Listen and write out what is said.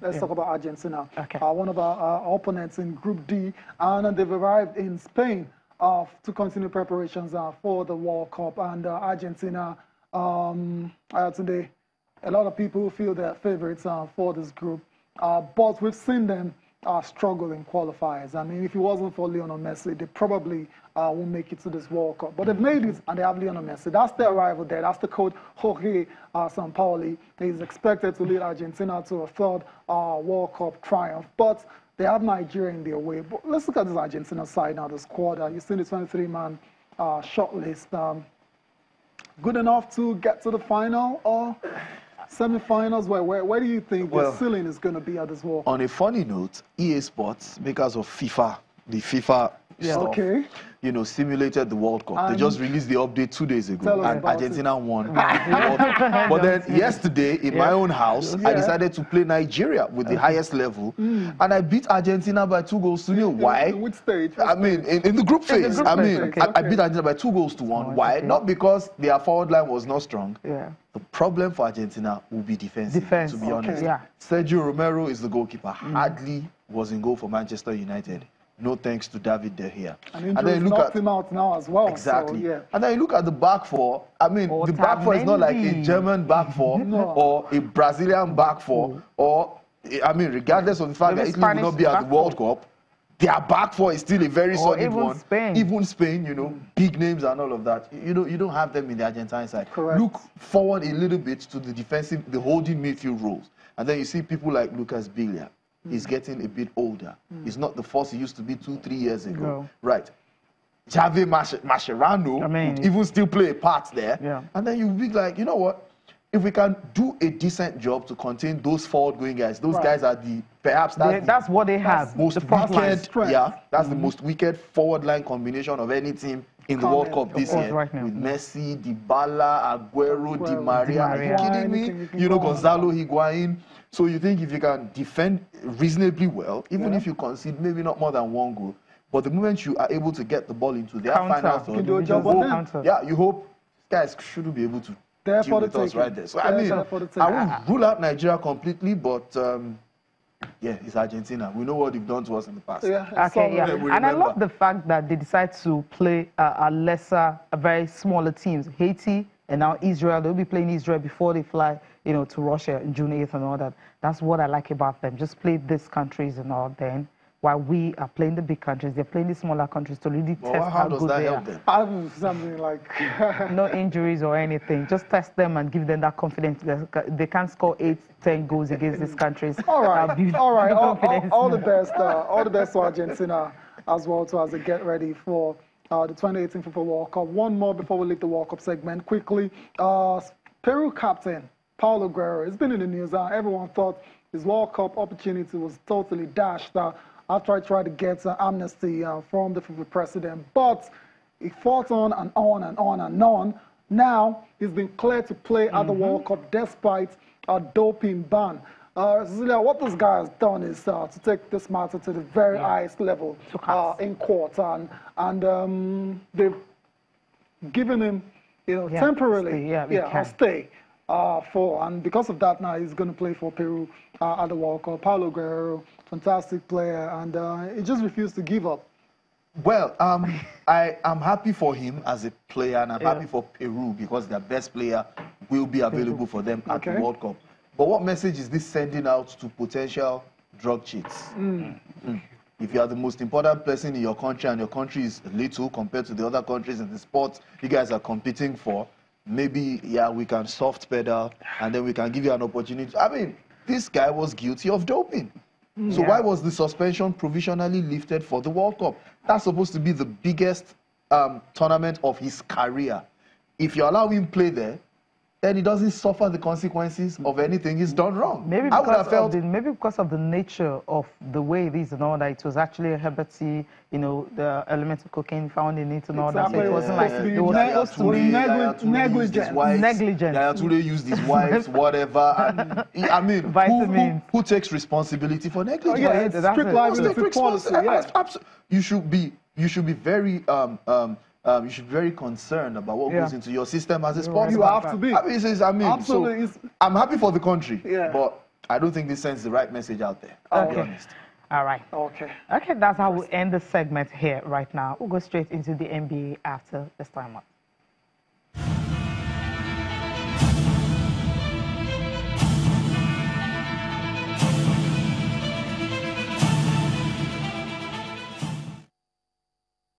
Let's talk about Argentina. Okay. One of our opponents in Group D, and they've arrived in Spain to continue preparations for the World Cup. And Argentina, today, a lot of people feel they're favorites for this group, but we've seen them struggle in qualifiers. I mean, if it wasn't for Lionel Messi, they probably won't make it to this World Cup. But they've made it, and they have Lionel Messi. That's their rival there. That's the coach, Jorge Sampaoli. He's expected to lead Argentina to a third World Cup triumph. But they have Nigeria in their way. But let's look at this Argentina side now, the squad. You've seen the 23-man shortlist. Good enough to get to the final or semi-finals? Where do you think the ceiling is going to be at this World Cup? On a funny note, EA Sports, makers of FIFA, the FIFA stuff, you know, simulated the World Cup. They just released the update 2 days ago, and Argentina won. But then yesterday, in my own house, I decided to play Nigeria with the highest level, and I beat Argentina by 2-0. Why? Which stage? I mean, in the group phase. I mean, I beat Argentina by 2-1. Why? Not because their forward line was not strong. The problem for Argentina will be defensive, to be honest. Sergio Romero is the goalkeeper. Hardly was in goal for Manchester United. No thanks to David De Gea. And then you look at him out now as well. Exactly. So, and then you look at the back four. I mean, the back four is not like a German back four or a Brazilian back four, or, I mean, regardless of the fact that Italy will not be at the World Cup, their back four is still a very solid one. Even Spain, you know, big names and all of that. You know, you don't have them in the Argentine side. Correct. Look forward a little bit to the defensive, the holding midfield roles. And then you see people like Lucas Biglia. He's getting a bit older. He's not the force he used to be 2-3 years ago. Right. Javi Mascherano would even still play a part there. And then you'll be like, you know what? If we can do a decent job to contain those forward-going guys, those guys are the, perhaps that's what they have. Most wicked, that's the most wicked forward-line combination of any team in the World Cup this year. With Messi, Dybala, Aguero, Di Maria. Are you kidding me? You know, Gonzalo Higuain. So you think if you can defend reasonably well, even if you concede maybe not more than 1 goal, but the moment you are able to get the ball into their final third, you hope guys shouldn't be able to deal with us right there. So I mean, I won't rule out Nigeria completely, but yeah, it's Argentina. We know what they've done to us in the past. And I love the fact that they decide to play a very smaller teams. Haiti and now Israel. They'll be playing Israel before they fly, you know, to Russia in June 8th and all that. That's what I like about them. Just play these countries and all. Then while we are playing the big countries, they're playing the smaller countries to really test how good they are. Something like no injuries or anything. Just test them and give them that confidence. They can't score 8-10 goals against these countries. All right, all the best to Argentina as well too, as they get ready for the 2018 FIFA World Cup. One more before we leave the World Cup segment quickly. Peru captain Paulo Guerrero has been in the news. Everyone thought his World Cup opportunity was totally dashed after I tried to get amnesty from the FIFA president. But he fought on and on and on and on. Now he's been cleared to play at the World Cup despite a doping ban. Cecilia, what this guy has done is to take this matter to the very highest level in court, and they've given him, you know, temporarily a stay. And because of that, now he's going to play for Peru at the World Cup. Paulo Guerrero, fantastic player, and he just refused to give up. Well, I am happy for him as a player, and I'm happy for Peru because their best player will be available for them at the World Cup. But what message is this sending out to potential drug cheats? If you are the most important person in your country and your country is little compared to the other countries in the sport you guys are competing for, maybe, we can soft pedal and then we can give you an opportunity. I mean, this guy was guilty of doping. So why was the suspension provisionally lifted for the World Cup? That's supposed to be the biggest tournament of his career. If you allow him play there, then he doesn't suffer the consequences of anything he's done wrong. Maybe because of the nature of the way it is and all that, it was actually a herbacea, you know, the elements of cocaine found in it and all that. So it wasn't like it was supposed to be negligent. Yaya used his wives, whatever. And, I mean, who takes responsibility for negligence? Strict liability policy. You should be very you should be very concerned about what goes into your system as a sportsman. You have to be. I mean, absolutely. So I'm happy for the country, but I don't think this sends the right message out there, to be honest. All right. Okay. Okay, that's how we end the segment here right now. We'll go straight into the NBA after this time up.